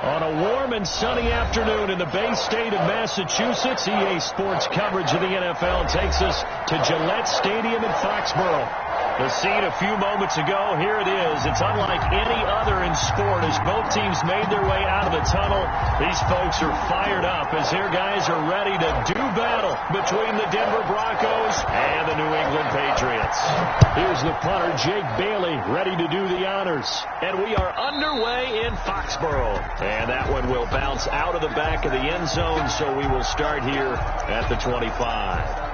On a warm and sunny afternoon in the Bay State of Massachusetts, EA Sports coverage of the NFL takes us to Gillette Stadium in Foxborough. The scene a few moments ago, here it is. It's unlike any other in sport as both teams made their way out of the tunnel. These folks are fired up as their guys are ready to do battle between the Denver Broncos and the New England Patriots. Here's the punter, Jake Bailey, ready to do the honors. And we are underway in Foxborough. And that one will bounce out of the back of the end zone, so we will start here at the 25.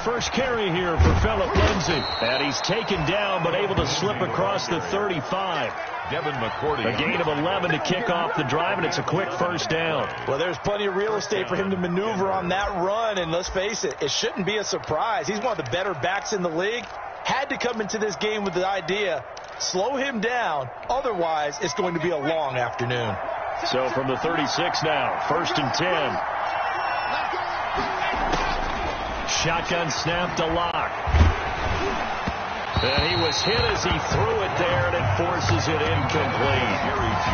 First carry here for Phillip Lindsay. And he's taken down but able to slip across the 35. Devin McCourty. A gain of 11 to kick off the drive, and it's a quick first down. Well, there's plenty of real estate for him to maneuver on that run, and let's face it, it shouldn't be a surprise. He's one of the better backs in the league. Had to come into this game with the idea, slow him down, otherwise it's going to be a long afternoon. So from the 36 now, 1st and 10. Shotgun snap to Locke. And he was hit as he threw it there, and it forces it incomplete.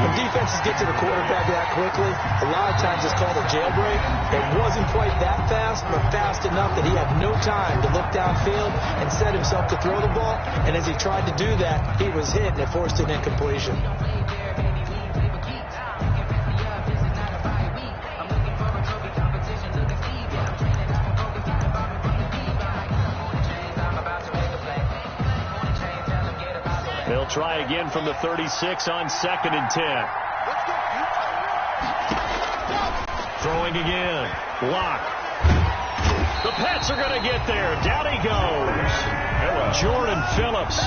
When defenses get to the quarterback that quickly, a lot of times it's called a jailbreak. It wasn't quite that fast, but fast enough that he had no time to look downfield and set himself to throw the ball. And as he tried to do that, he was hit, and it forced an incompletion. They'll try again from the 36 on 2nd and 10. Throwing again. Locke. The Pats are going to get there. Down he goes. Jordan Phillips.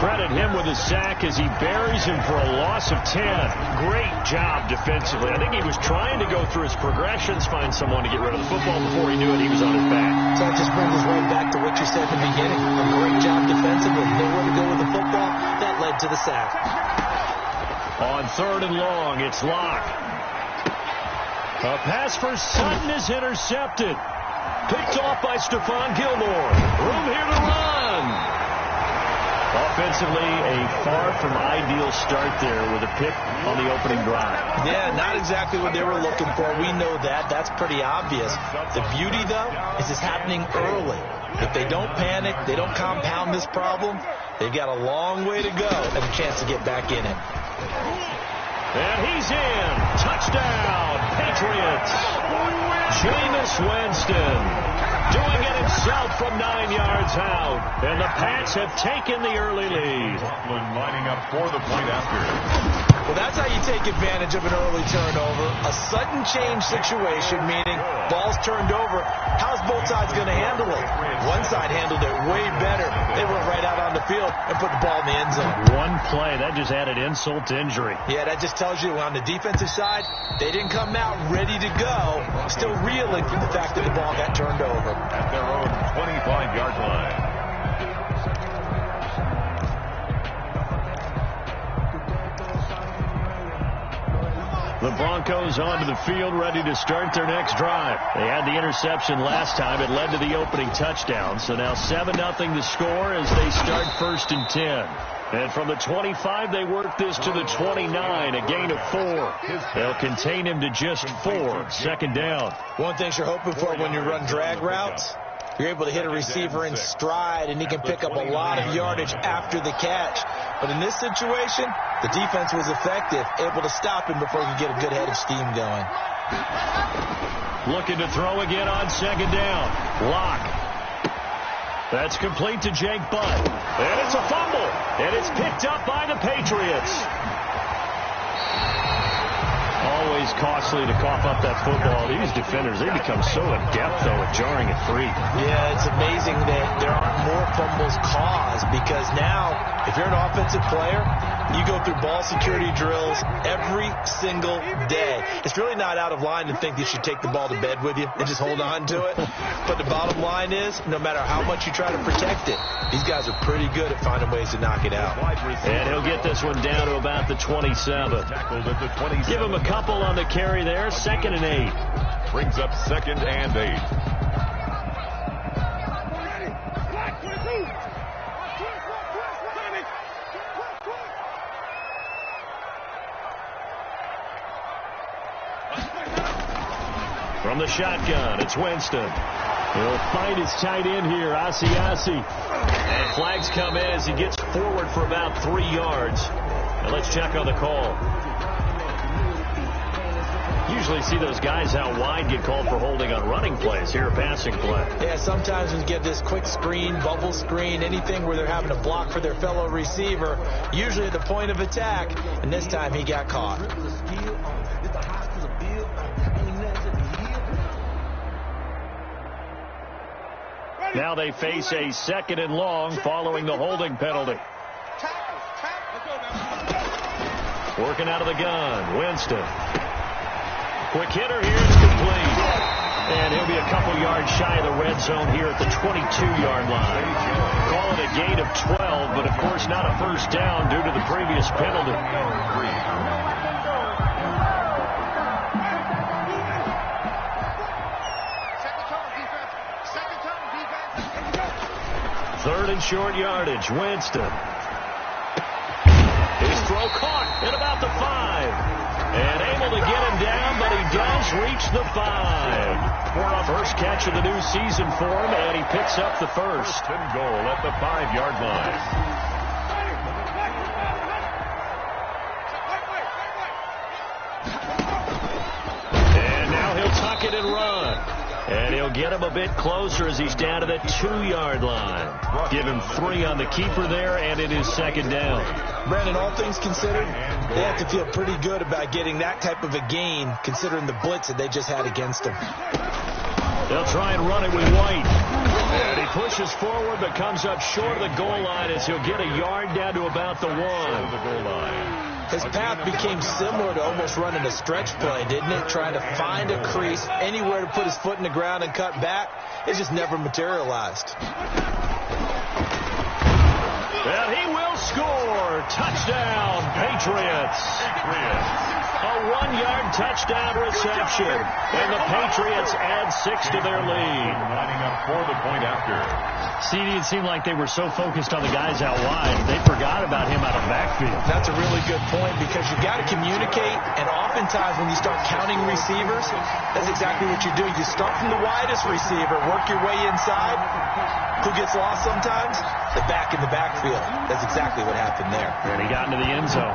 Credit him with a sack as he buries him for a loss of 10. Great job defensively. I think he was trying to go through his progressions, find someone to get rid of the football. Before he knew it, he was on his back. So that just brings us right back to what you said in the beginning. A great job defensively. Nowhere to go with the football. That led to the sack. On 3rd and long, it's Locke. A pass for Sutton is intercepted. Picked off by Stephon Gilmore. Room here to run. Offensively, a far from ideal start there with a pick on the opening drive. Yeah, not exactly what they were looking for. We know that. That's pretty obvious. The beauty, though, is it's happening early. If they don't panic, they don't compound this problem, they've got a long way to go and a chance to get back in it. And he's in. Touchdown, Patriots. Jameis Winston doing it himself from 9 yards out. And the Pats have taken the early lead. Lining up for the point after. Well, that's how you take advantage of an early turnover. A sudden change situation, meaning ball's turned over. How's both sides going to handle it? One side handled it way better. They went right out on the field and put the ball in the end zone. One play, that just added insult to injury. Yeah, that just tells you on the defensive side, they didn't come out ready to go. Still reeling from the fact that the ball got turned over. At their own 25-yard line. The Broncos onto the field, ready to start their next drive. They had the interception last time. It led to the opening touchdown. So now 7-0 the score as they start 1st and 10. And from the 25, they work this to the 29, a gain of 4. They'll contain him to just 4. 2nd down. One thing you're hoping for when you run drag routes, you're able to hit a receiver in stride, and he can pick up a lot of yardage after the catch. But in this situation, the defense was effective, able to stop him before he could get a good head of steam going. Looking to throw again on 2nd down. Locke. That's complete to Jake Butt. And it's a fumble. And it's picked up by the Patriots. Always costly to cough up that football. These defenders, they become so adept, though, at jarring it free. Yeah, it's amazing that there aren't more fumbles caused because now If you're an offensive player, you go through ball security drills every single day. It's really not out of line to think that you should take the ball to bed with you and just hold on to it. But the bottom line is, no matter how much you try to protect it, these guys are pretty good at finding ways to knock it out. And he'll get this one down to about the 27. Give him a couple on the carry there. 2nd and 8. Brings up 2nd and 8. From the shotgun, it's Winston. He'll find his tight end here, Asiasi. And flags come in as he gets forward for about 3 yards. And let's check on the call. Usually see those guys out wide get called for holding on running plays. Here, a passing play. Yeah, sometimes when you get this quick screen, bubble screen, anything where they're having to block for their fellow receiver, usually at the point of attack, and this time he got caught. Now they face a 2nd and long following the holding penalty. Working out of the gun, Winston. Quick hitter here, it's complete. And he'll be a couple yards shy of the red zone here at the 22-yard line. Call it a gain of 12, but of course not a first down due to the previous penalty. 3rd and short yardage, Winston. His throw caught at about the 5. And able to get him down, but he does reach the 5. First catch of the new season for him, and he picks up the first. And goal at the 5-yard line. And now he'll tuck it and run. And he'll get him a bit closer as he's down to the 2-yard line. Give him 3 on the keeper there, and it is 2nd down. Brandon, all things considered, they have to feel pretty good about getting that type of a gain, considering the blitz that they just had against them. They'll try and run it with White. And he pushes forward, but comes up short of the goal line as he'll get a yard down to about the 1. The goal line. His path became similar to almost running a stretch play, didn't it? Trying to find a crease, anywhere to put his foot in the ground and cut back. It just never materialized. And he will score. Touchdown, Patriots. A 1-yard touchdown reception. And the Patriots add 6 to their lead. Lining up for the point after. CD, it seemed like they were so focused on the guys out wide, they forgot about him out of backfield. That's a really good point because you've got to communicate, and oftentimes when you start counting receivers, that's exactly what you do. You start from the widest receiver, work your way inside. Who gets lost sometimes? The back in the backfield. That's exactly what happened there. And he got into the end zone.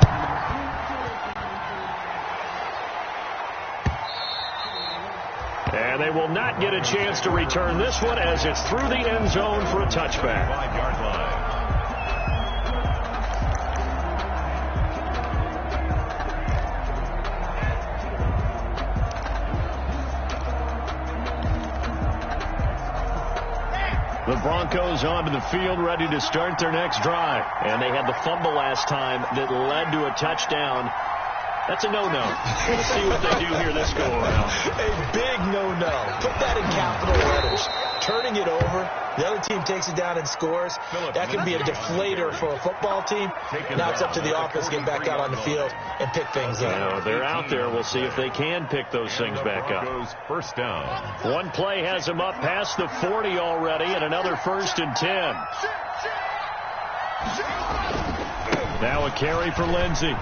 And they will not get a chance to return this one as it's through the end zone for a touchback. 5-yard line. The Broncos onto the field ready to start their next drive. And they had the fumble last time that led to a touchdown. That's a no-no. We'll see what they do here this go-around. A big no-no. Put that in capital letters. Turning it over. The other team takes it down and scores. That can be a deflator for a football team. Now it's up to the offense to get back out on the field and pick things up. They're out there. We'll see if they can pick those things back up. First down. One play has them up past the 40 already, and another 1st and 10. Now a carry for Lindsey.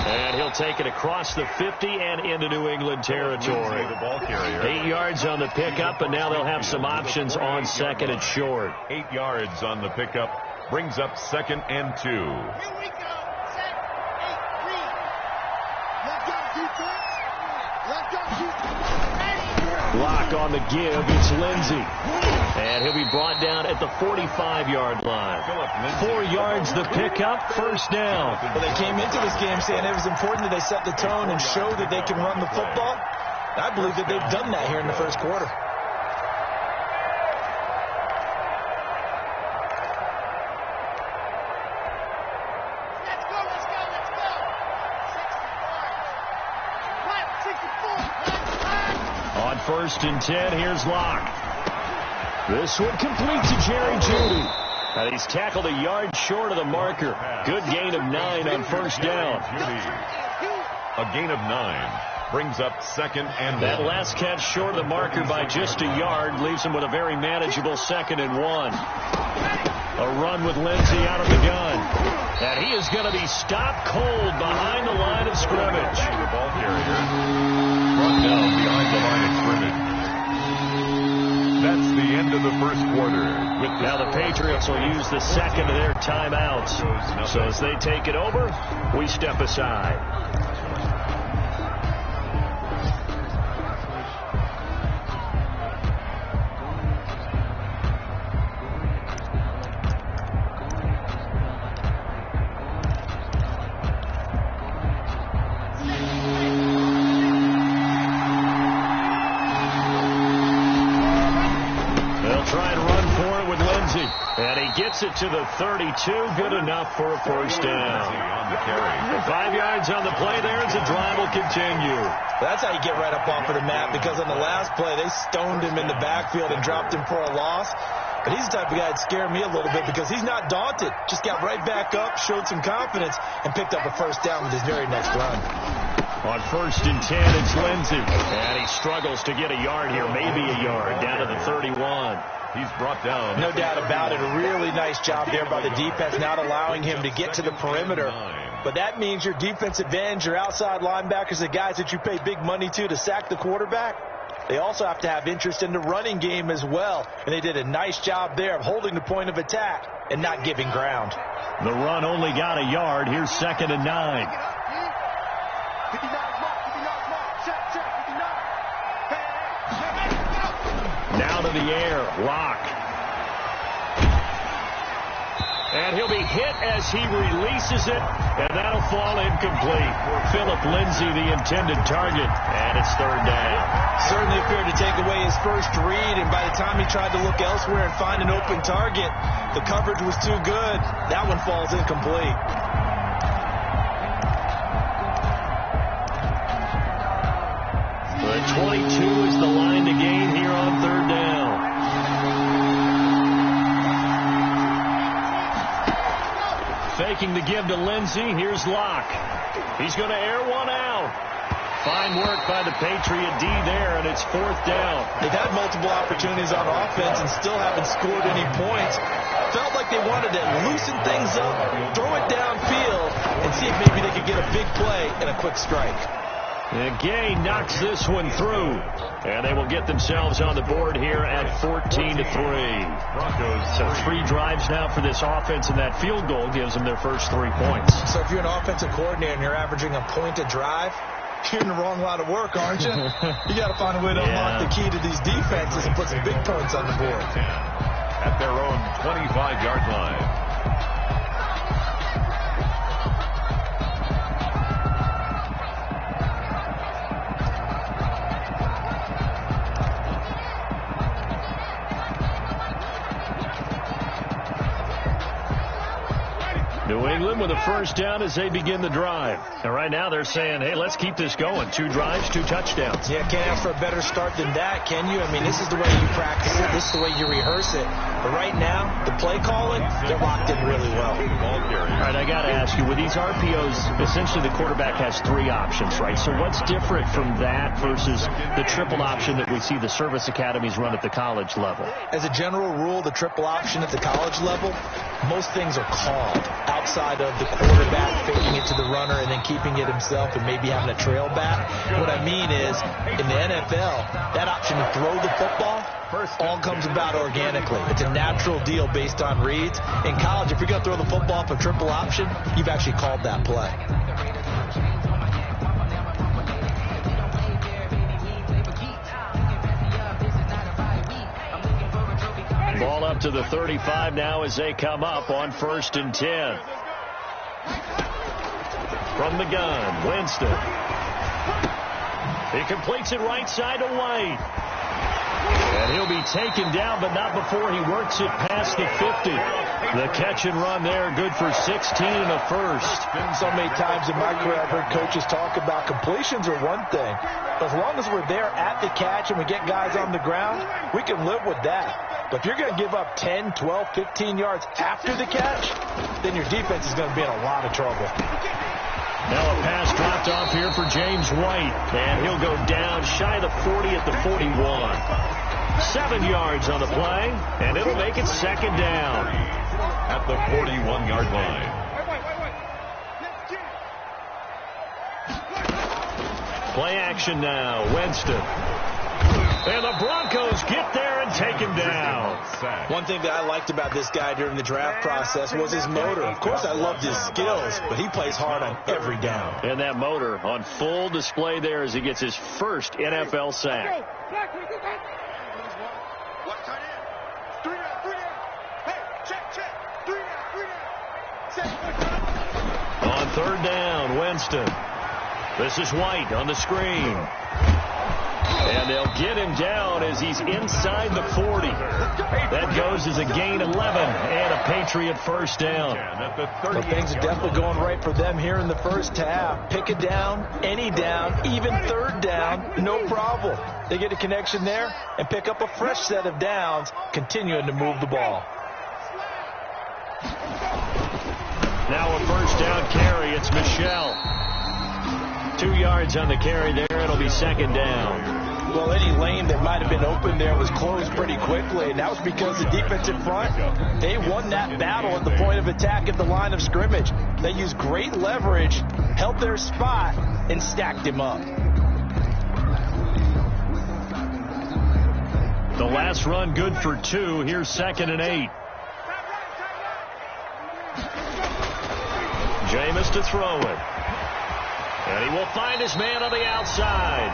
And he'll take it across the 50 and into New England territory. The ball carrier. 8 yards on the pickup, and now they'll have some options on 2nd and short. 8 yards on the pickup. Brings up 2nd and 2. Here we go. Set, 8, 3. Let's go, defense. Let's go, defense. Block on the give. It's Lindsey. And he'll be brought down at the 45-yard line. 4 yards the pickup, 1st down. Well, they came into this game saying it was important that they set the tone and show that they can run the football. I believe that they've done that here in the first quarter. On 1st and 10, here's Locke. This one complete to Jerry Jeudy. And he's tackled a yard short of the marker. Good gain of 9 on 1st down. A gain of 9 brings up 2nd and 1. That last catch short of the marker by just a yard leaves him with a very manageable 2nd and 1. A run with Lindsey out of the gun. And he is going to be stopped cold behind the line of scrimmage. The ball carrier brought down behind the line of scrimmage. That's the end of the first quarter. Now the Patriots will use the second of their timeouts. So as they take it over, we step aside. Gets it to the 32. Good enough for a 1st down. The 5 yards on the play there as the drive will continue. That's how you get right up off of the mat, because on the last play, they stoned him in the backfield and dropped him for a loss. But he's the type of guy that scared me a little bit because he's not daunted. Just got right back up, showed some confidence, and picked up a 1st down with his very next run. On 1st and 10, it's Lindsey. And he struggles to get a yard here, maybe a yard, down to the 31. He's brought down. No doubt about it. A really nice job there by the defense, not allowing him to get to the perimeter. But that means your defensive ends, your outside linebackers, the guys that you pay big money to sack the quarterback, they also have to have interest in the running game as well. And they did a nice job there of holding the point of attack and not giving ground. The run only got a yard. Here's 2nd and 9. Now to the air, Locke. And he'll be hit as he releases it, and that'll fall incomplete. Philip Lindsay, the intended target, and it's 3rd down. Certainly appeared to take away his first read, and by the time he tried to look elsewhere and find an open target, the coverage was too good. That one falls incomplete. The 22 is the line to gain here on 3rd down. Faking the give to Lindsey. Here's Locke. He's going to air one out. Fine work by the Patriot D there, and it's 4th down. They've had multiple opportunities on offense and still haven't scored any points. Felt like they wanted to loosen things up, throw it downfield, and see if maybe they could get a big play and a quick strike. And Gay knocks this one through, and they will get themselves on the board here at 14-3. So 3 drives now for this offense, and that field goal gives them their first 3 points. So if you're an offensive coordinator and you're averaging a point a drive, you're in the wrong line of work, aren't you? You got to find a way to unlock the key to these defenses and put some big points on the board. At their own 25-yard line. New England with a 1st down as they begin the drive. And right now they're saying, hey, let's keep this going. 2 drives, 2 touchdowns. Yeah, can't ask for a better start than that, can you? I mean, this is the way you practice it. This is the way you rehearse it. But right now, the play calling, they're locked in really well. All right, I got to ask you, with these RPOs, essentially the quarterback has 3 options, right? So what's different from that versus the triple option that we see the service academies run at the college level? As a general rule, the triple option at the college level, most things are called outside of the quarterback faking it to the runner and then keeping it himself and maybe having a trail back. What I mean is, in the NFL, that option to throw the football all comes about organically. It's a natural deal based on reads. In college, if you're going to throw the football off a triple option, you've actually called that play. Ball up to the 35 now as they come up on 1st and 10. From the gun, Winston. He completes it right side to White. And he'll be taken down, but not before he works it past the 50. The catch and run there, good for 16 and a first. So many times in my career I've heard coaches talk about completions are one thing. As long as we're there at the catch and we get guys on the ground, we can live with that. But if you're going to give up 10, 12, 15 yards after the catch, then your defense is going to be in a lot of trouble. Now a pass dropped off here for James White, and he'll go down shy of the 40 at the 41. 7 yards on the play, and it'll make it second down. At the 41-yard line. Play action now, Winston. And the Broncos get there and take him down. One thing that I liked about this guy during the draft process was his motor. Of course, I loved his skills, but he plays hard on every down. And that motor on full display there as he gets his first NFL sack. On third down, Winston. This is White on the screen. And they'll get him down as he's inside the 40. That goes as a gain 11 and a Patriot first down. Well, things are definitely going right for them here in the first half. Pick a down, any down, even third down, no problem. They get a connection there and pick up a fresh set of downs, continuing to move the ball. Now a first down carry. It's Michelle. 2 yards on the carry there. It'll be second down. Well, any lane that might have been open there was closed pretty quickly, and that was because the defensive front, they won that battle at the point of attack at the line of scrimmage. They used great leverage, held their spot, and stacked him up. The last run good for 2. Here's 2nd and 8. Jameis to throw it. And he will find his man on the outside.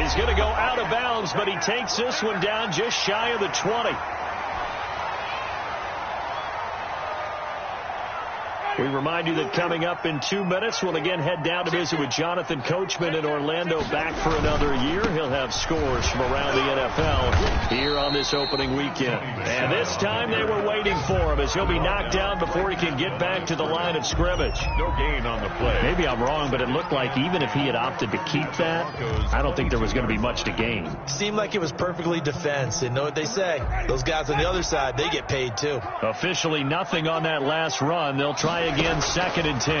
He's going to go out of bounds, but he takes this one down just shy of the 20. We remind you that coming up in 2 minutes, we'll again head down to visit with Jonathan Coachman in Orlando, back for another year. He'll have scores from around the NFL here on this opening weekend. And this time they were waiting for him as he'll be knocked down before he can get back to the line of scrimmage. No gain on the play. Maybe I'm wrong, but it looked like even if he had opted to keep that, I don't think there was going to be much to gain. Seemed like it was perfectly defense. And know what they say? Those guys on the other side, they get paid too. Officially nothing on that last run. They'll try again, 2nd and 10.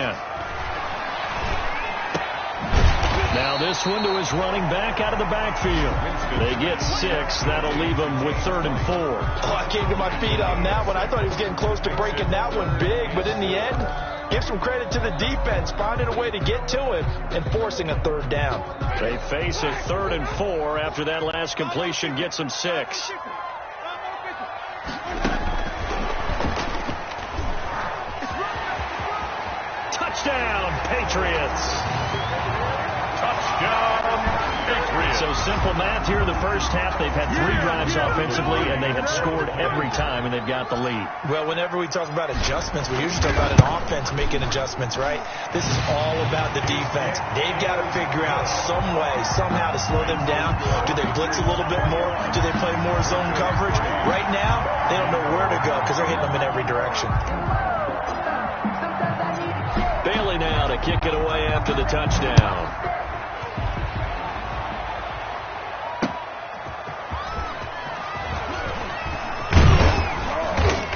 Now this one to his running back out of the backfield. They get 6. That'll leave them with 3rd and 4. Oh, I came to my feet on that one. I thought he was getting close to breaking that one big, but in the end, give some credit to the defense, finding a way to get to him and forcing a 3rd down. They face a 3rd and 4 after that last completion gets them 6. Touchdown, Patriots. Touchdown, Patriots. So simple math here in the first half. They've had 3 drives offensively, and they have scored every time, and they've got the lead. Well, whenever we talk about adjustments, we usually talk about an offense making adjustments, right? This is all about the defense. They've got to figure out some way, somehow to slow them down. Do they blitz a little bit more? Do they play more zone coverage? Right now, they don't know where to go because they're hitting them in every direction. Bailey now to kick it away after the touchdown.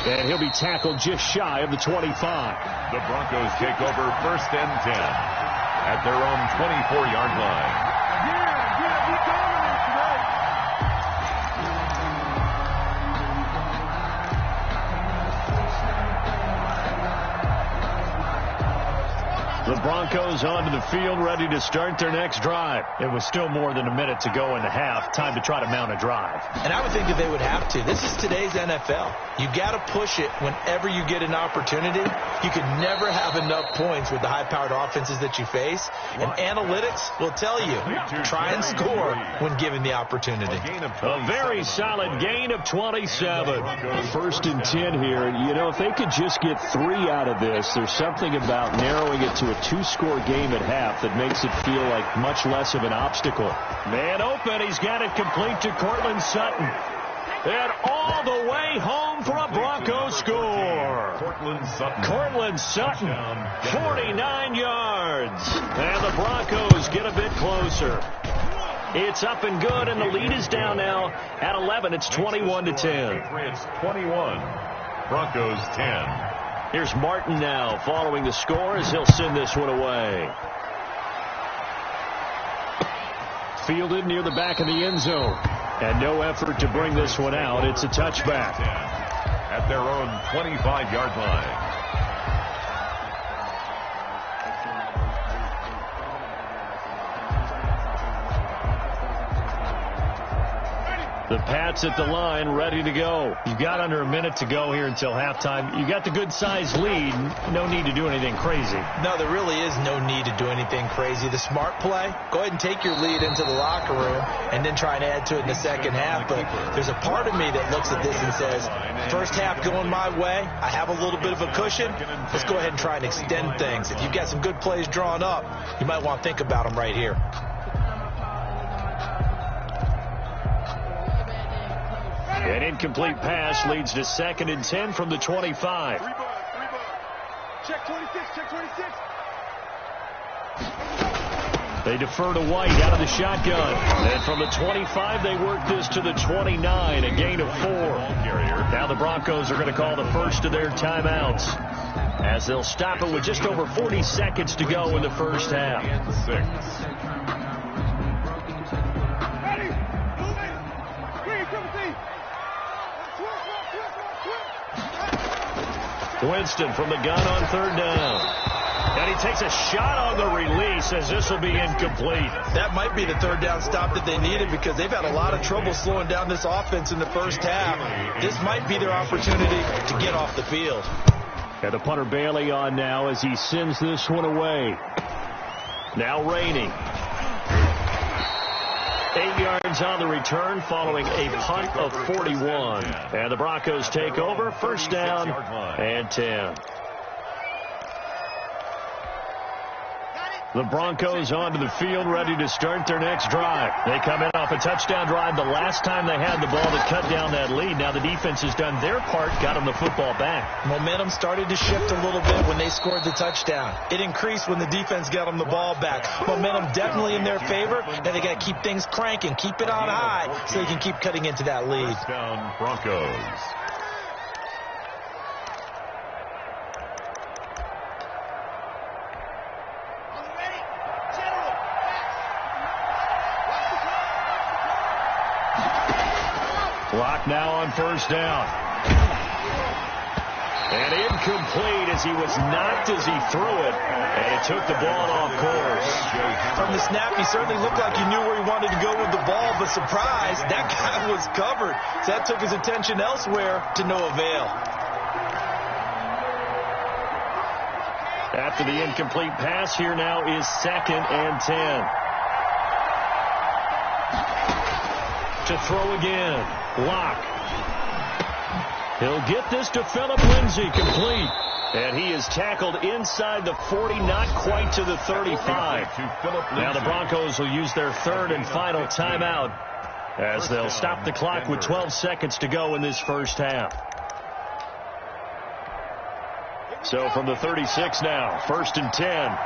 And he'll be tackled just shy of the 25. The Broncos take over 1st and 10 at their own 24-yard line. The Broncos onto the field, ready to start their next drive. It was still more than a minute to go in the half. Time to try to mount a drive. And I would think that they would have to. This is today's NFL. You got to push it whenever you get an opportunity. You can never have enough points with the high-powered offenses that you face. And analytics will tell you, try and score when given the opportunity. A very solid gain of 27. 1st and 10 here. You know, if they could just get 3 out of this, there's something about narrowing it to a two-score game at half that makes it feel like much less of an obstacle. Man open. He's got it complete to Cortland Sutton. And all the way home for a Broncos score. Cortland Sutton, 49 yards. And the Broncos get a bit closer. It's up and good, and the lead is down now at 11. It's 21-10. It's 21. Broncos 10. Here's Martin now following the score as he'll send this one away. Fielded near the back of the end zone. And no effort to bring this one out. It's a touchback. At their own 25-yard line. The Pats at the line, ready to go. You've got under a minute to go here until halftime. You got the good-sized lead. No need to do anything crazy. No, there really is no need to do anything crazy. The smart play, go ahead and take your lead into the locker room and then try and add to it in the second half. But there's a part of me that looks at this and says, first half going my way, I have a little bit of a cushion. Let's go ahead and try and extend things. If you've got some good plays drawn up, you might want to think about them right here. An incomplete pass leads to 2nd and 10 from the 25. Check 26, check 26. They defer to White out of the shotgun. And from the 25, they work this to the 29, a gain of 4. Now the Broncos are going to call the first of their timeouts, as they'll stop it with just over 40 seconds to go in the first half. Winston from the gun on 3rd down. And he takes a shot on the release as this will be incomplete. That might be the 3rd down stop that they needed because they've had a lot of trouble slowing down this offense in the first half. This might be their opportunity to get off the field. And the punter Bailey on now as he sends this one away. Now Rainey. 8 yards on the return following a punt of 41. And the Broncos take over. 1st down and 10. The Broncos onto the field, ready to start their next drive. They come in off a touchdown drive the last time they had the ball to cut down that lead. Now the defense has done their part, got them the football back. Momentum started to shift a little bit when they scored the touchdown. It increased when the defense got them the ball back. Momentum definitely in their favor. Now they got to keep things cranking, keep it on high so they can keep cutting into that lead. Touchdown Broncos. Clock now on 1st down. And incomplete as he was knocked as he threw it. And it took the ball off course. From the snap, he certainly looked like he knew where he wanted to go with the ball, but surprise, that guy was covered. So that took his attention elsewhere to no avail. After the incomplete pass, here now is 2nd and 10. To throw again. Locke. He'll get this to Phillip Lindsay, complete. And he is tackled inside the 40, not quite to the 35. Now the Broncos will use their 3rd and final timeout as they'll stop the clock with 12 seconds to go in this first half. So from the 36 now, 1st and 10.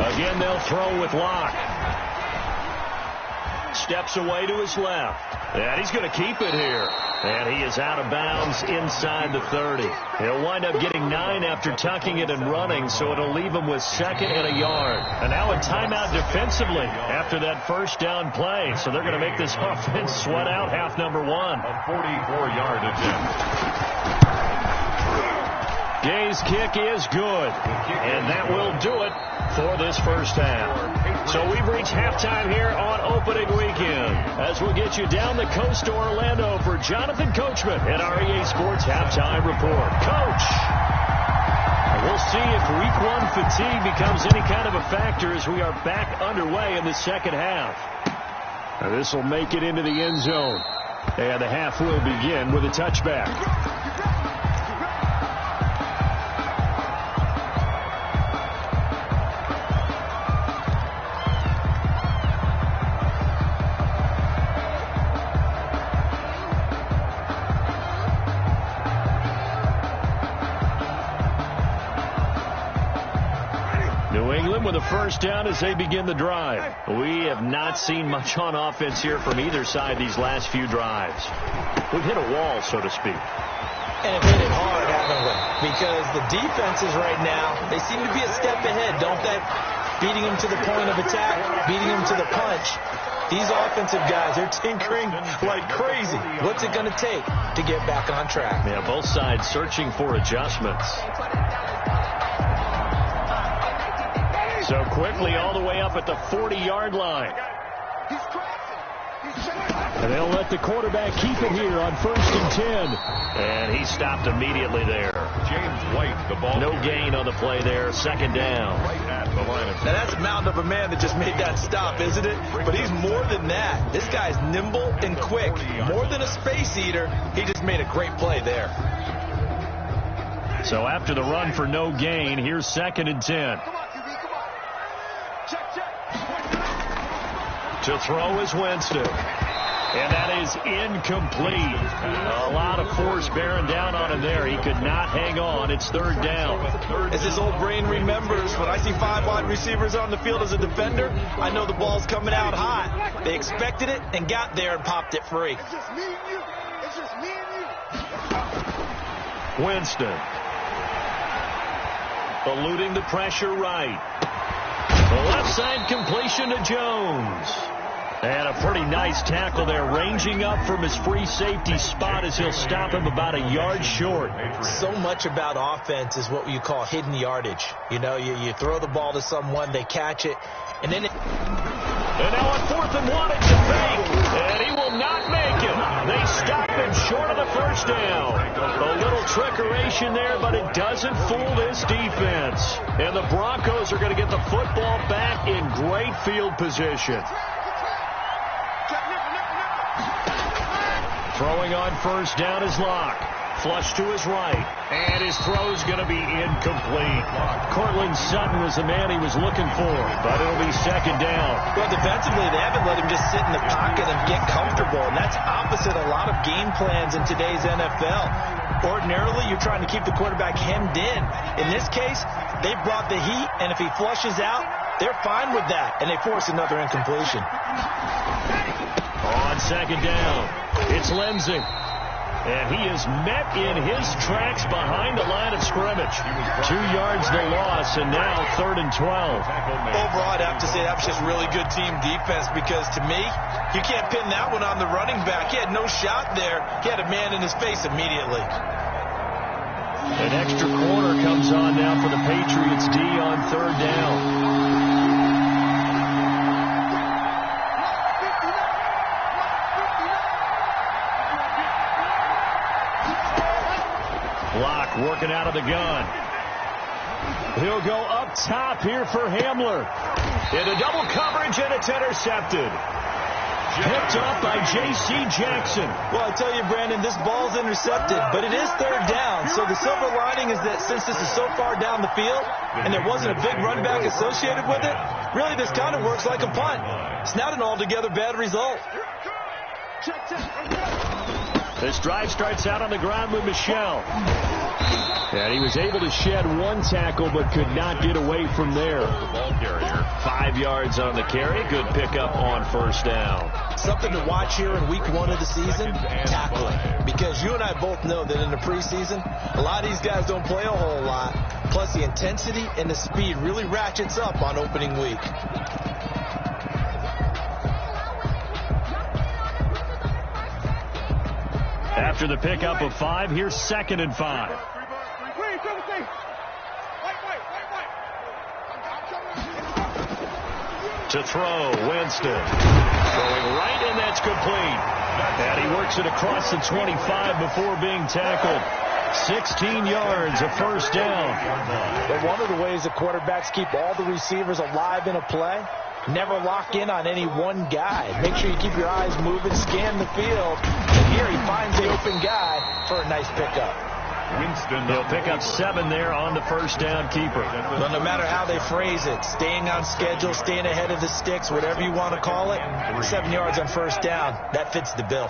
Again, they'll throw with Locke. Steps away to his left. And he's going to keep it here. And he is out of bounds inside the 30. He'll wind up getting 9 after tucking it and running, so it'll leave him with 2nd and a yard. And now a timeout defensively after that 1st down play. So they're going to make this offense sweat out half number 1. A 44-yard attempt. Gay's kick is good. And that will do it for this first half. So we've reached halftime here on opening weekend as we'll get you down the coast to Orlando for Jonathan Coachman at our EA Sports Halftime Report. Coach, we'll see if week 1 fatigue becomes any kind of a factor as we are back underway in the second half. This will make it into the end zone. And the half will begin with a touchback. with a first down as they begin the drive. We have not seen much on offense here from either side these last few drives. We've hit a wall, so to speak. And have hit it hard, haven't we? Because the defenses right now, they seem to be a step ahead, don't they? Beating them to the point of attack, beating them to the punch. These offensive guys, they're tinkering like crazy. What's it going to take to get back on track? Yeah, both sides searching for adjustments. So quickly all the way up at the 40-yard line. And they'll let the quarterback keep it here on 1st and 10. And he stopped immediately there. James White, the ball. No gain on the play there. 2nd down. Right at the line of. Now that's a mountain of a man that just made that stop, isn't it? But he's more than that. This guy's nimble and quick. More than a space eater. He just made a great play there. So after the run for no gain, here's 2nd and 10. Come on, QB, come on. Check. To throw is Winston. And that is incomplete. A lot of force bearing down on him there. He could not hang on. It's 3rd down. As his old brain remembers, when I see 5 wide receivers on the field as a defender, I know the ball's coming out hot. They expected it and got there and popped it free. It's just me and you. It's just me and you. Winston. Eluding the pressure right. The left side completion to Jones. And a pretty nice tackle there, ranging up from his free safety spot as he'll stop him about a yard short. So much about offense is what you call hidden yardage. You know, you throw the ball to someone, they catch it, and then... And now on 4th and 1, it's a fake, and he will not make it. They stop him short of the first down. A little trickeration there, but it doesn't fool this defense. And the Broncos are going to get the football back in great field position. Throwing on 1st down is Locke. Flush to his right. And his throw's going to be incomplete. Cortland Sutton was the man he was looking for, but it'll be 2nd down. Well, defensively, they haven't let him just sit in the pocket and get comfortable, and that's opposite a lot of game plans in today's NFL. Ordinarily, you're trying to keep the quarterback hemmed in. In this case, they brought the heat, and if he flushes out, they're fine with that, and they force another incompletion. On 2nd down, it's Lindsey. And he is met in his tracks behind the line of scrimmage. 2 yards the loss, and now 3rd and 12. Overall, I'd have to say that was just really good team defense because, to me, you can't pin that one on the running back. He had no shot there. He had a man in his face immediately. An extra corner comes on now for the Patriots D on 3rd down. Locke working out of the gun. He'll go up top here for Hamler. Into double coverage, and it's intercepted. Picked off by J.C. Jackson. Well, I tell you, Brandon, this ball's intercepted, but it is 3rd down. So the silver lining is that since this is so far down the field and there wasn't a big run back associated with it, really this kind of works like a punt. It's not an altogether bad result. This drive starts out on the ground with Michel. And he was able to shed 1 tackle but could not get away from there. The ball carrier. 5 yards on the carry. Good pickup on 1st down. Something to watch here in week 1 of the season, tackling. Because you and I both know that in the preseason, a lot of these guys don't play a whole lot. Plus the intensity and the speed really ratchets up on opening week. After the pickup of 5, here's 2nd and 5. To throw, Winston. Going right, and that's complete. And he works it across the 25 before being tackled. 16 yards, a 1st down. But one of the ways the quarterbacks keep all the receivers alive in a play, never lock in on any one guy. Make sure you keep your eyes moving, scan the field. And here he finds the open guy for a nice pickup. Winston. He'll pick up 7 there on the 1st down keeper. But no matter how they phrase it, staying on schedule, staying ahead of the sticks, whatever you want to call it, 7 yards on 1st down, that fits the bill.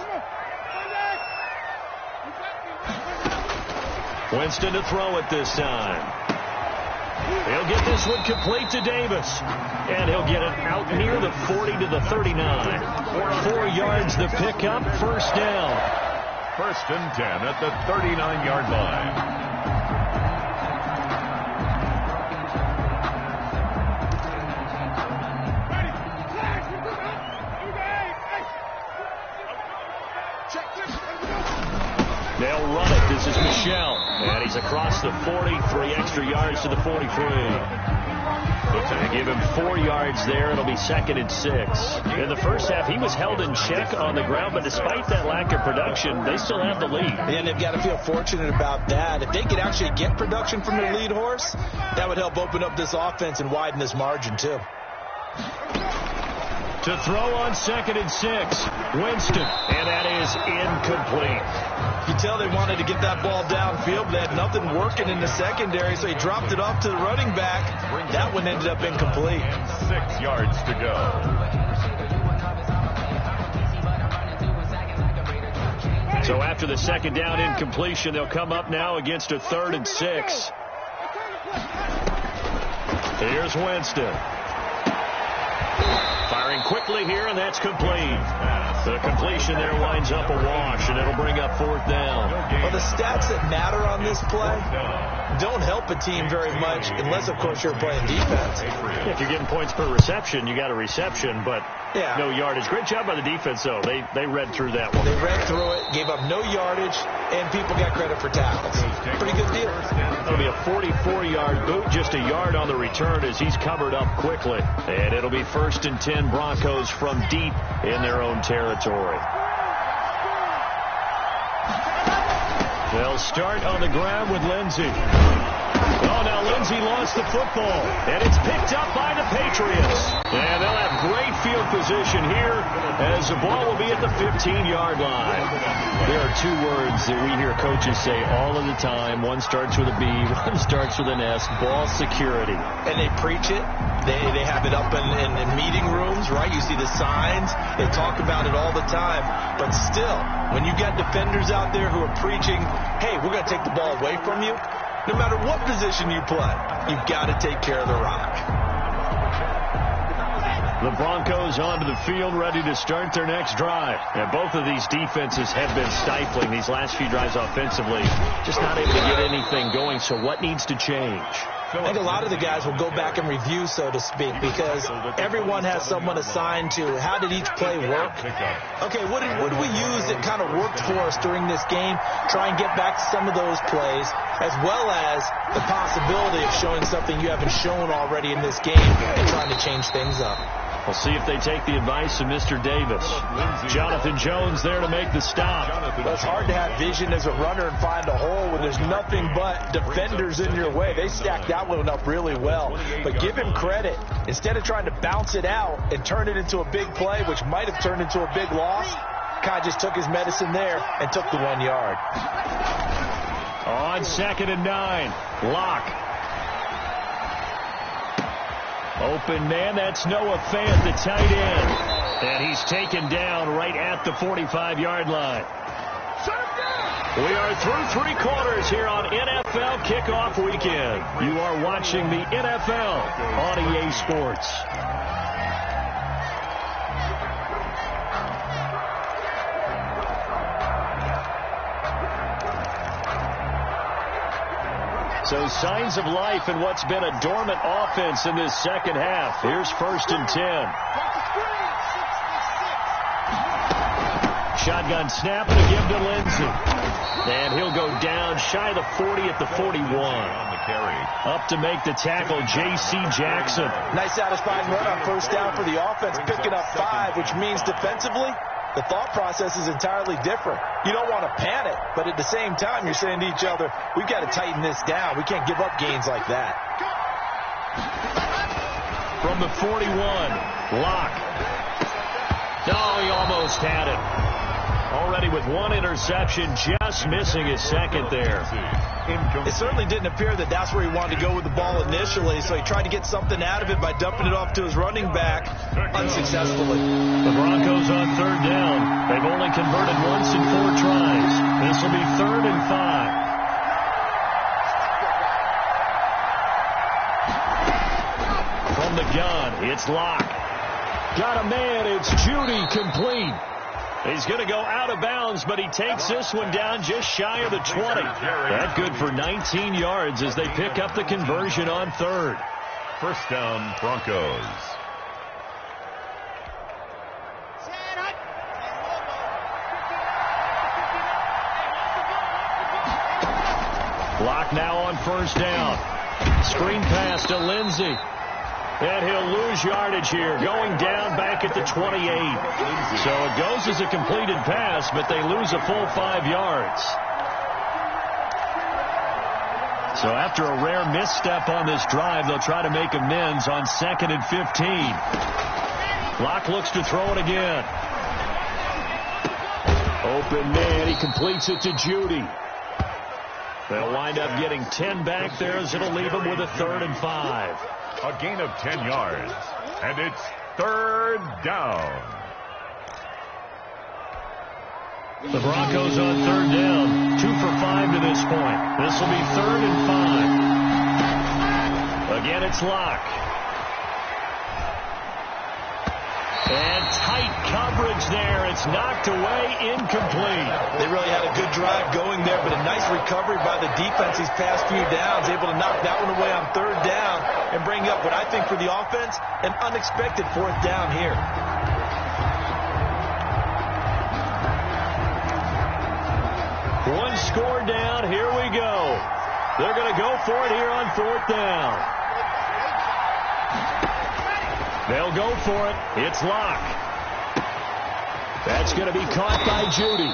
Winston to throw it this time. He'll get this one complete to Davis. And he'll get it out near the 40 to the 39. 4 yards the pickup, first down. First and 10 at the 39-yard line. They'll run it. This is Michel. And he's across the 40, 3 extra yards to the 43. They give him 4 yards there. It'll be 2nd and 6. In the first half, he was held in check on the ground, but despite that lack of production, they still have the lead. And they've got to feel fortunate about that. If they could actually get production from their lead horse, that would help open up this offense and widen this margin, too. To throw on 2nd and 6, Winston, and that is incomplete. You tell they wanted to get that ball downfield, but they had nothing working in the secondary, so he dropped it off to the running back. That one ended up incomplete. 6 yards to go. So after the 2nd down incompletion, they'll come up now against a 3rd and 6. Here's Winston. Firing quickly here, and that's complete. The completion there winds up a wash, and it'll bring up 4th down. Well, the stats that matter on this play don't help a team very much unless, of course, you're playing defense. If you're getting points per reception, you got a reception, but no yardage. Great job by the defense, though. They read through that one. They read through it, gave up no yardage, and people got credit for tackles. Pretty good deal. It'll be a 44-yard boot, just a yard on the return as he's covered up quickly. And it'll be 1st and 10 Broncos from deep in their own territory. They'll start on the ground with Lindsey. Oh, now Lindsey lost the football, and it's picked up by the Patriots. And they'll have great field position here as the ball will be at the 15-yard line. There are 2 words that we hear coaches say all of the time. One starts with a B, one starts with an S, ball security. And they preach it. They have it up in meeting rooms, right? You see the signs. They talk about it all the time. But still, when you got defenders out there who are preaching, hey, we're going to take the ball away from you, no matter what position you play, you've got to take care of the rock. The Broncos onto the field, ready to start their next drive. And both of these defenses have been stifling these last few drives offensively. Just not able to get anything going, so what needs to change? I think a lot of the guys will go back and review, so to speak, because everyone has someone assigned to how did each play work. Okay, what did we use that kind of worked for us during this game? Try and get back to some of those plays, as well as the possibility of showing something you haven't shown already in this game and trying to change things up. We'll see if they take the advice of Mr. Davis. Jonathan Jones there to make the stop. Well, it's hard to have vision as a runner and find a hole when there's nothing but defenders in your way. They stacked that one up really well. But give him credit. Instead of trying to bounce it out and turn it into a big play, which might have turned into a big loss, Kai just took his medicine there and took the 1 yard. On 2nd and 9, Locke. Open man, that's Noah Fant, the tight end. And he's taken down right at the 45-yard line. We are through 3 quarters here on NFL Kickoff Weekend. You are watching the NFL on EA Sports. So signs of life in what's been a dormant offense in this second half. Here's 1st and 10. Shotgun snap to give to Lindsey. And he'll go down shy of the 40 at the 41. Up to make the tackle, J.C. Jackson. Nice satisfying run on 1st down for the offense, picking up 5, which means defensively, the thought process is entirely different. You don't want to panic, but at the same time, you're saying to each other, we've got to tighten this down. We can't give up gains like that. From the 41, Locke. Oh, he almost had it. Already with 1 interception, just missing his 2nd there. It certainly didn't appear that that's where he wanted to go with the ball initially, so he tried to get something out of it by dumping it off to his running back unsuccessfully. The Broncos on 3rd down. They've only converted once in 4 tries. This will be 3rd and 5. gun. It's Locke. Got a man. It's Judy, complete. He's going to go out of bounds, but he takes this one down just shy of the 20. That good for 19 yards as they pick up the conversion on third. First down, Broncos. Locke now on first down. Screen pass to Lindsey. And he'll lose yardage here, going down back at the 28. So it goes as a completed pass, but they lose a full 5 yards. So after a rare misstep on this drive, they'll try to make amends on 2nd and 15. Locke looks to throw it again. Open man, he completes it to Judy. They'll wind up getting 10 back there as it'll leave them with a 3rd and 5. A gain of 10 yards, and it's 3rd down. The Broncos on 3rd down, 2 for 5 to this point. This will be 3rd and 5. Again, it's Locke. And tight coverage there. It's knocked away, incomplete. They really had a good drive going there, but a nice recovery by the defense these past few downs, able to knock that one away on 3rd down and bring up what I think for the offense, an unexpected 4th down here. One score down. Here we go. They're going to go for it here on 4th down. They'll go for it. It's Locke. That's going to be caught by Judy.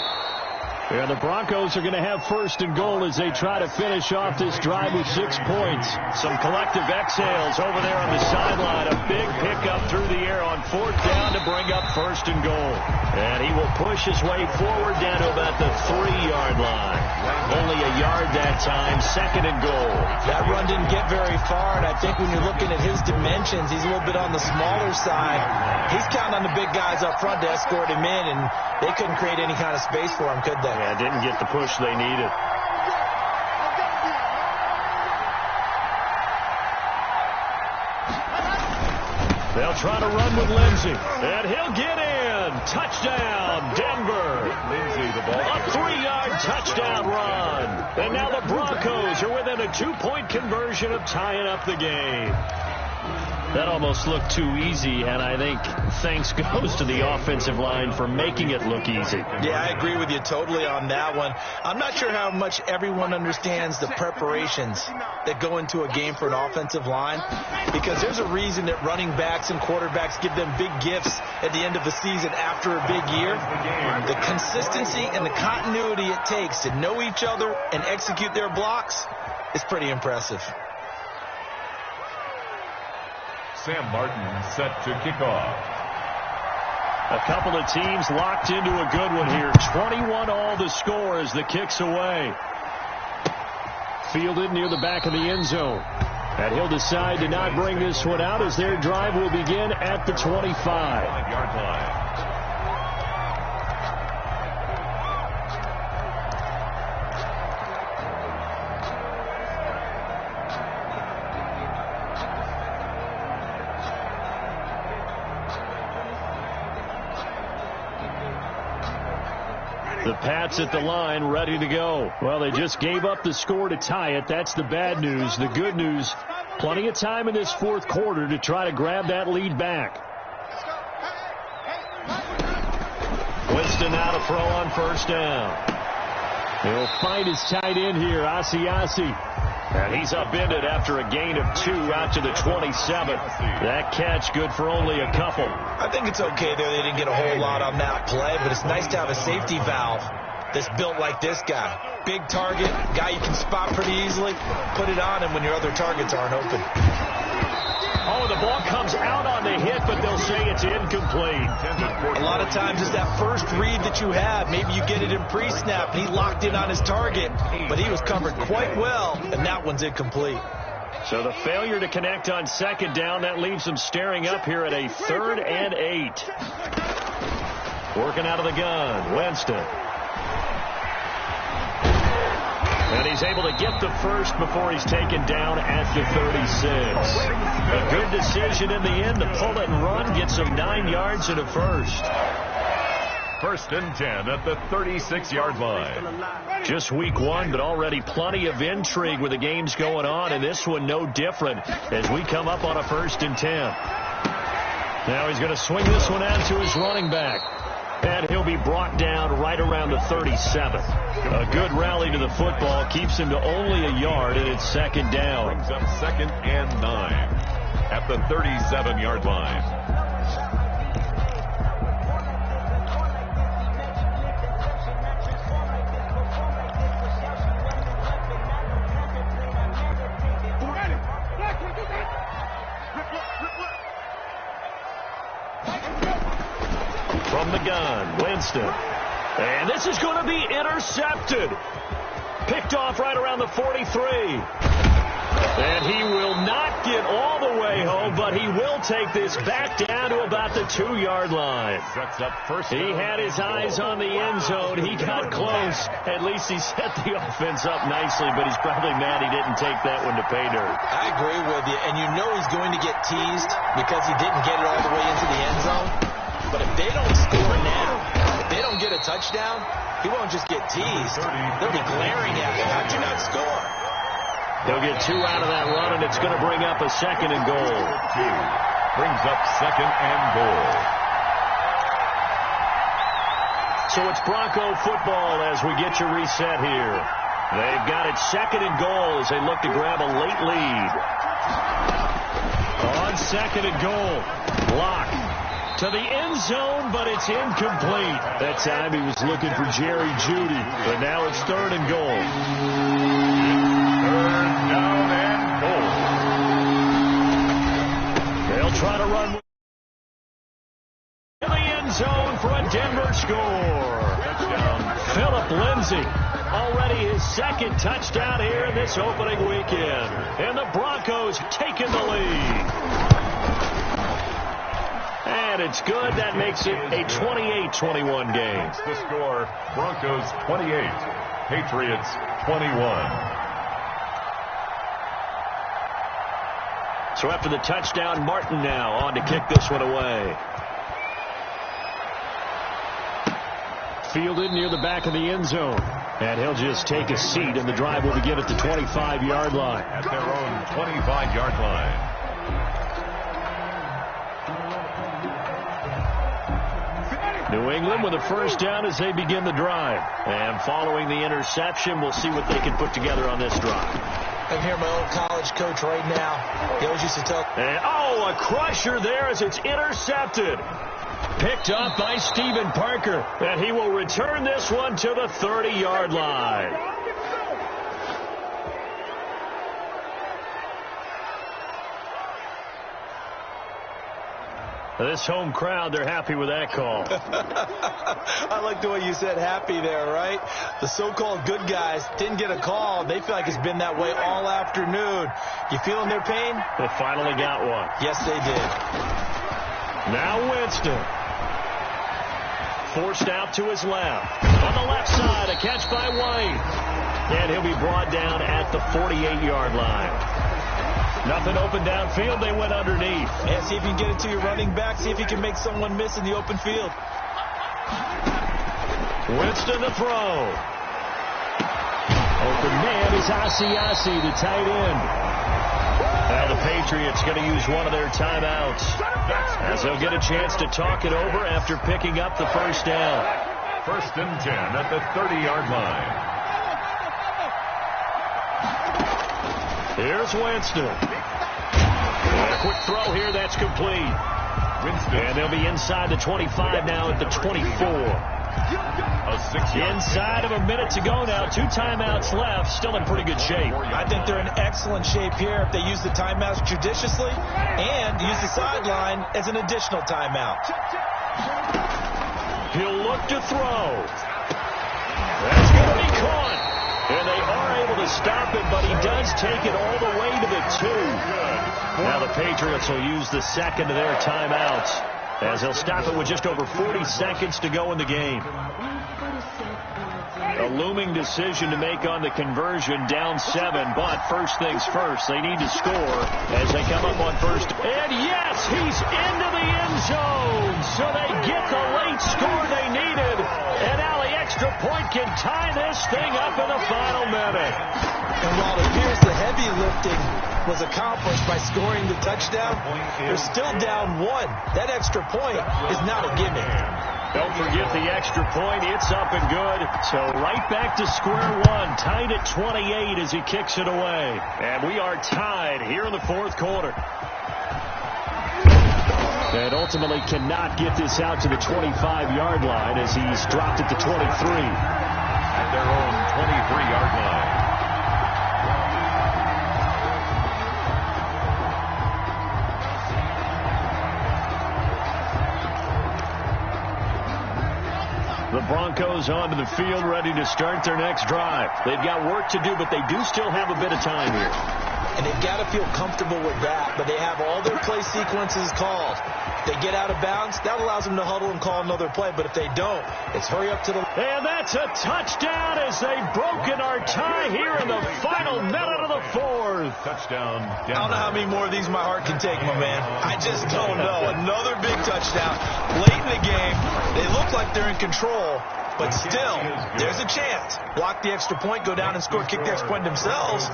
And the Broncos are going to have 1st and goal as they try to finish off this drive with 6 points. Some collective exhales over there on the sideline. A big pickup through the air on 4th down to bring up 1st and goal. And he will push his way forward down to about the 3-yard line. Only a yard that time, 2nd and goal. That run didn't get very far, and I think when you're looking at his dimensions, he's a little bit on the smaller side. He's counting on the big guys up front to escort him in, and they couldn't create any kind of space for him, could they? Yeah, didn't get the push they needed. They'll try to run with Lindsey, and he'll get in. Touchdown, Denver. Lindsey, the ball. A 3-yard touchdown run. And now the Broncos are within a 2-point conversion of tying up the game. That almost looked too easy, and I think thanks goes to the offensive line for making it look easy. Yeah, I agree with you totally on that one. I'm not sure how much everyone understands the preparations that go into a game for an offensive line, because there's a reason that running backs and quarterbacks give them big gifts at the end of the season after a big year. The consistency and the continuity it takes to know each other and execute their blocks is pretty impressive. Sam Martin set to kick off. A couple of teams locked into a good one here. 21 all the score as the kick's away. Fielded near the back of the end zone. And he'll decide to not bring this one out as their drive will begin at the 25. 5-yard line. The Pats at the line, ready to go. Well, they just gave up the score to tie it. That's the bad news. The good news, plenty of time in this 4th quarter to try to grab that lead back. Winston now to throw on 1st down. He'll find his tight end here, Asiasi. And he's upended after a gain of 2 out to the 27. That catch good for only a couple. I think it's okay there. They didn't get a whole lot on that play, but it's nice to have a safety valve that's built like this guy. Big target, guy you can spot pretty easily. Put it on him when your other targets aren't open. Oh, the ball comes out on the hit, but they'll say it's incomplete. A lot of times it's that first read that you have. Maybe you get it in pre-snap, and he locked in on his target, but he was covered quite well, and that one's incomplete. So the failure to connect on 2nd down, that leaves them staring up here at a 3rd and 8. Working out of the gun, Winston. And he's able to get the first before he's taken down at the 36. A good decision in the end to pull it and run, gets him 9 yards and a first. First and 10 at the 36-yard line. Just week 1, but already plenty of intrigue with the games going on, and this one no different as we come up on a first and 10. Now he's going to swing this one out to his running back. And he'll be brought down right around the 37. A good rally to the football keeps him to only a yard, and it's second down. Brings up second and 9 at the 37-yard line. From the gun, Winston. And this is going to be intercepted. Picked off right around the 43. And he will not get all the way home, but he will take this back down to about the 2-yard line. Sets up first. He had his eyes on the end zone. He got close. At least he set the offense up nicely, but he's probably mad he didn't take that one to pay dirt. I agree with you, and you know he's going to get teased because he didn't get it all the way into the end zone. But if they don't score now, if they don't get a touchdown, he won't just get teased. They'll be glaring at him. How'd you not score? They'll get 2 out of that run, and it's going to bring up a second and goal. Brings up second and goal. So it's Bronco football as we get you reset here. They've got it second and goal as they look to grab a late lead. On second and goal, Locke to the end zone, but it's incomplete. That time he was looking for Jerry Jeudy, but now it's third and goal. Third down and goal. They'll try to run in the end zone for a Denver score. Touchdown, Philip Lindsay. Already his second touchdown here in this opening weekend. And the Broncos taking the lead. And it's good. That makes it a 28-21 game. The score, Broncos 28, Patriots 21. So after the touchdown, Martin now on to kick this one away. Fielded near the back of the end zone. And he'll just take a seat, and the drive will begin at the 25-yard line. At their own 25-yard line. New England with a first down as they begin the drive. And following the interception, we'll see what they can put together on this drive. I'm here, my old college coach right now. He always used to tell... And, a crusher there as it's intercepted. Picked up by Stephen Parker. And he will return this one to the 30-yard line. This home crowd, they're happy with that call. I like the way you said happy there, right? The so-called good guys didn't get a call. They feel like it's been that way all afternoon. You feeling their pain? They finally got one. Yes, they did. Now Winston. Forced out to his left. On the left side, a catch by White. And he'll be brought down at the 48-yard line. Nothing open downfield. They went underneath. Yeah, see if you can get it to your running back. See if you can make someone miss in the open field. Winston to throw. Open man is Asiasi, the tight end. Now the Patriots going to use one of their timeouts as they'll get a chance to talk it over after picking up the first down. First and 10 at the 30-yard line. Here's Winston. And a quick throw here. That's complete. Winston. And they'll be inside the 25 now at the 24. Inside of a minute to go now. 2 timeouts left. Still in pretty good shape. I think they're in excellent shape here if they use the timeouts judiciously and use the sideline as an additional timeout. He'll look to throw. That's going to be caught. And they are able to stop it, but he does take it all the way to the 2. Now the Patriots will use the second of their timeouts as they'll stop it with just over 40 seconds to go in the game. A looming decision to make on the conversion, down 7, but first things first, they need to score as they come up on first. And yes, he's into the end zone, so they get the late score they needed, and now the extra point can tie this thing up in the final minute. And while it appears the heavy lifting was accomplished by scoring the touchdown, they're still down 1. That extra point is not a gimme. Don't forget the extra point. It's up and good. So right back to square one. Tied at 28 as he kicks it away. And we are tied here in the fourth quarter. And ultimately cannot get this out to the 25-yard line as he's dropped it to 23. At their own 23-yard line. The Broncos onto the field, ready to start their next drive. They've got work to do, but they do still have a bit of time here. And they've got to feel comfortable with that, but they have all their play sequences called. They get out of bounds, that allows them to huddle and call another play, but if they don't, it's hurry up to the... And that's a touchdown as they've broken our tie here in the final minute of the fourth. Touchdown, Denver. I don't know how many more of these my heart can take, my man. I just don't know. Another big touchdown. Late in the game, they look like they're in control, but still, there's a chance. Block the extra point, go down and score, kick the extra point themselves.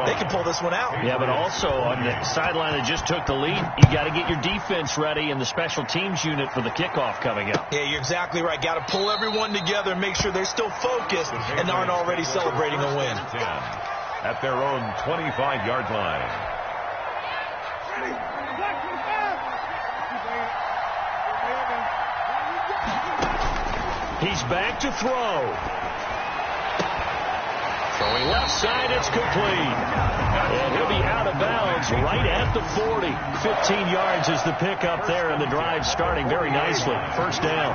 They can pull this one out. Yeah, but also on the sideline that just took the lead, you got to get your defense ready and the special teams unit for the kickoff coming up. Yeah, you're exactly right. Got to pull everyone together and make sure they're still focused and aren't already celebrating a win. At their own 25-yard line. He's back to throw. Throwing left side, it's complete. And he'll be out of bounds right at the 40. 15 yards is the pickup there, and the drive starting very nicely. First down.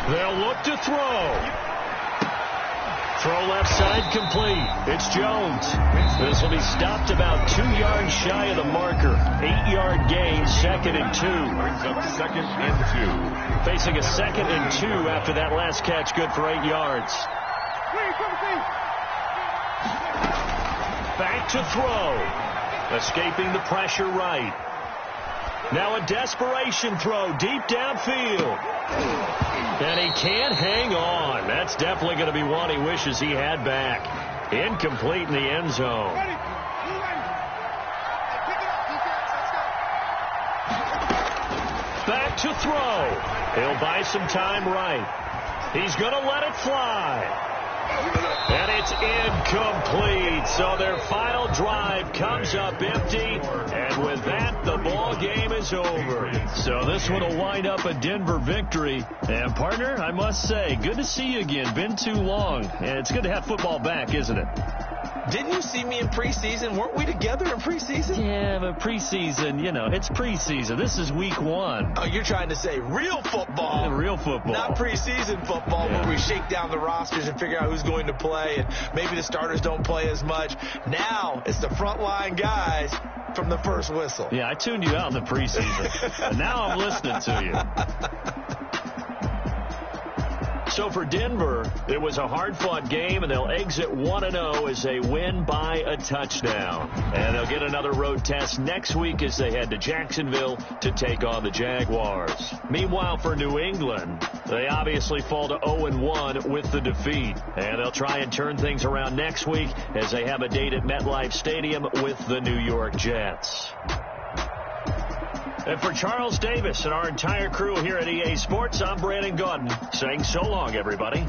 They'll look to throw. Throw left side complete. It's Jones. This will be stopped about 2 yards shy of the marker. 8-yard gain, 2nd and 2. Brings up 2nd and 2. Facing a 2nd and 2 after that last catch, good for 8 yards. Back to throw. Escaping the pressure right. Now a desperation throw deep downfield. And he can't hang on. That's definitely going to be one he wishes he had back. Incomplete in the end zone. Back to throw. He'll buy some time right. He's going to let it fly. And it's incomplete. So their final drive comes up empty. And with that, the ball game is over. So this one will wind up a Denver victory. And, partner, I must say, good to see you again. Been too long. And it's good to have football back, isn't it? Didn't you see me in preseason? Weren't we together in preseason? Yeah, but preseason, you know, it's preseason. This is week 1. Oh, you're trying to say real football. Real football. Not preseason football where we shake down the rosters and figure out who's going to play, and maybe the starters don't play as much. Now it's the frontline guys from the first whistle. Yeah, I tuned you out in the preseason. And now I'm listening to you. So for Denver, it was a hard-fought game, and they'll exit 1-0 as they win by a touchdown. And they'll get another road test next week as they head to Jacksonville to take on the Jaguars. Meanwhile, for New England, they obviously fall to 0-1 with the defeat. And they'll try and turn things around next week as they have a date at MetLife Stadium with the New York Jets. And for Charles Davis and our entire crew here at EA Sports, I'm Brandon Gaudin saying so long, everybody.